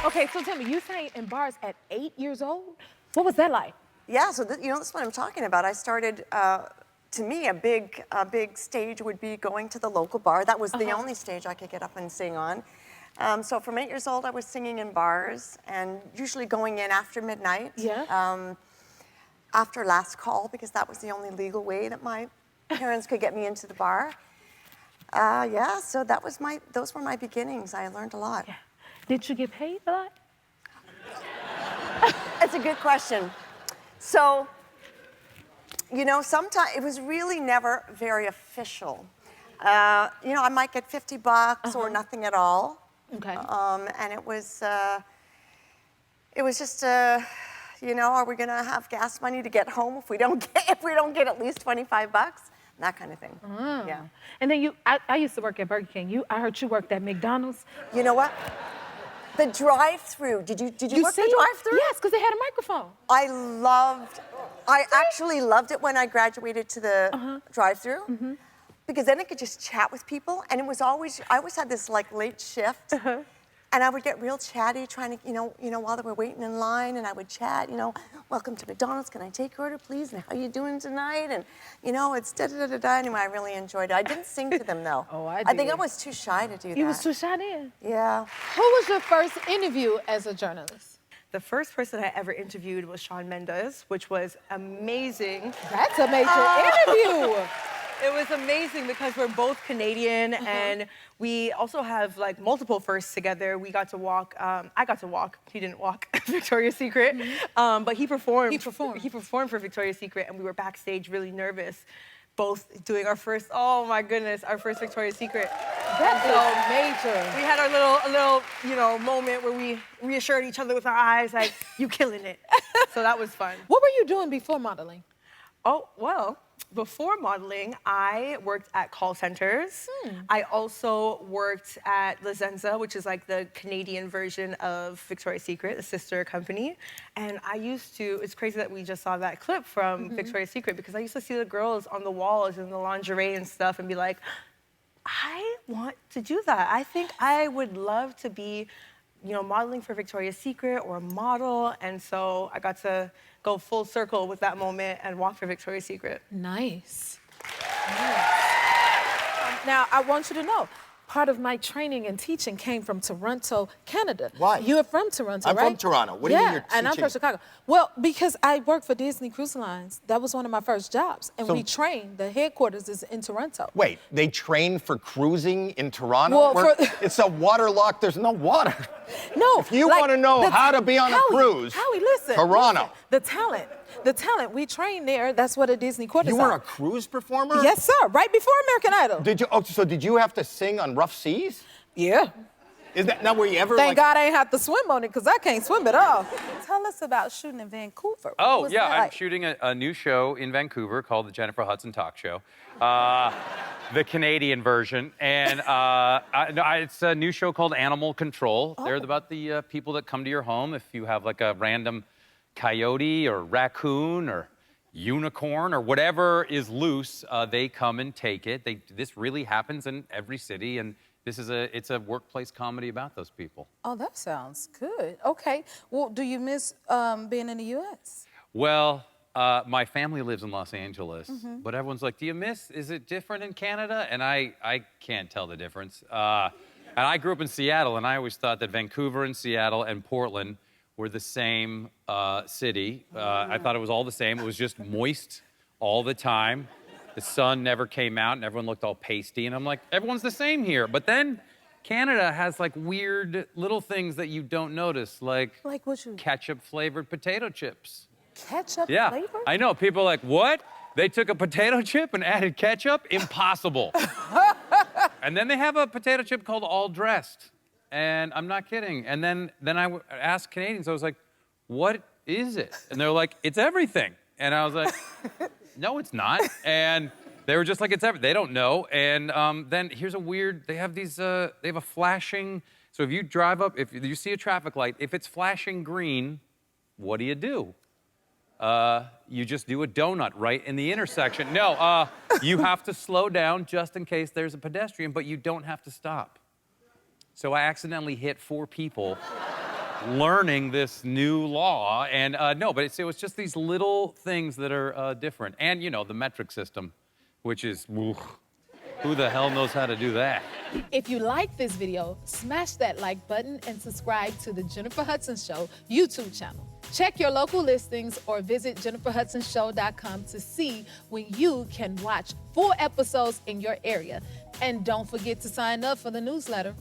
Okay, so tell me, you sang in bars at 8 years old? What was that like? Yeah, so this is what I'm talking about. I started, to me, a big stage would be going to the local bar. That was the only stage I could get up and sing on. So from 8 years old, I was singing in bars and usually going in after midnight. Yeah. After last call, because that was the only legal way that my parents could get me into the bar. Yeah, so those were my beginnings. I learned a lot. Yeah. Did you get paid a lot? That's a good question. So, you know, sometimes it was really never very official. You know, I might get $50 or nothing at all. Okay. And it was just, you know, are we gonna have gas money to get home if we don't get at least $25? That kind of thing. Yeah. And then I used to work at Burger King. I heard you worked at McDonald's. You know what? The drive-through. Did you work the drive-through? Yes, because they had a microphone. I actually loved it when I graduated to the drive-through. Because then I could just chat with people, and I always had this like late shift, and I would get real chatty trying to, you know, while they were waiting in line, and I would chat, you know, welcome to McDonald's, can I take your order, please, and how you doing tonight, and you know, it's da-da-da-da-da. Anyway, I really enjoyed it. I didn't sing to them though. Oh, I did. I think I was too shy to do that. You was too shy then? Yeah. Who was your first interview as a journalist? The first person I ever interviewed was Shawn Mendes, which was amazing. That's a major interview. It was amazing because we're both Canadian and we also have like multiple firsts together. We got to walk, I got to walk, he didn't walk, Victoria's Secret, but he performed. He performed for Victoria's Secret and we were backstage really nervous, both doing our first, oh my goodness, our first Victoria's Secret. That's so major. We had our little, you know, moment where we reassured each other with our eyes, like, you killing it. So that was fun. What were you doing before modeling? Oh, well, before modeling, I worked at call centers. I also worked at Senza, which is like the Canadian version of Victoria's Secret, the sister company. And I used to, it's crazy that we just saw that clip from Victoria's Secret because I used to see the girls on the walls in the lingerie and stuff and be like, I want to do that. I think I would love to be, you know, modeling for Victoria's Secret or a model. And so I got to go full circle with that moment and walk for Victoria's Secret. Nice. Now, I want you to know, part of my training and teaching came from Toronto, Canada. Why? You are from Toronto, I'm right? from Toronto. What do you mean you're teaching? And I'm from Chicago. Well, because I worked for Disney Cruise Lines. That was one of my first jobs. And we trained, the headquarters is in Toronto. Wait, they train for cruising in Toronto? Well, it's a waterlocked, there's no water. No. If you want to know how to be on a cruise, Howie, listen. Toronto. Listen, the talent, we trained there. That's what a Disney quarters You were a cruise performer? Yes, sir. Right before American Idol. Did you? Oh, so did you have to sing on rough seas? Yeah. Is that now were you ever Thank God I ain't have to swim on it because I can't swim at all. Tell us about shooting in Vancouver. Oh, yeah, I'm shooting a new show in Vancouver called the Jennifer Hudson Talk Show, the Canadian version. And it's a new show called Animal Control. They're about the people that come to your home. If you have like a random coyote or raccoon or unicorn or whatever is loose, they come and take it. This really happens in every city, and it's a workplace comedy about those people. Oh, that sounds good. Okay. Well, do you miss being in the U.S.? Well, my family lives in Los Angeles, but everyone's like, is it different in Canada? And I can't tell the difference. And I grew up in Seattle, and I always thought that Vancouver and Seattle and Portland were the same city. I thought it was all the same. It was just moist all the time. The sun never came out and everyone looked all pasty. And I'm like, everyone's the same here. But then Canada has like weird little things that you don't notice, like ketchup-flavored potato chips. Ketchup Yeah, flavored? I know. People are like, what? They took a potato chip and added ketchup? Impossible. And then they have a potato chip called All Dressed. And I'm not kidding. And then I asked Canadians, I was like, what is it? And they're like, it's everything. And I was like, no, it's not. And they were just like, it's everything. They don't know. And then here's a weird, they have a flashing, so if you drive up, if you see a traffic light, if it's flashing green, what do? You just do a donut right in the intersection. No, you have to slow down just in case there's a pedestrian, but you don't have to stop. So I accidentally hit 4 people learning this new law. And no, but it was just these little things that are different. And, you know, the metric system, which is, who the hell knows how to do that? If you like this video, smash that like button and subscribe to the Jennifer Hudson Show YouTube channel. Check your local listings or visit jenniferhudsonshow.com to see when you can watch full episodes in your area. And don't forget to sign up for the newsletter.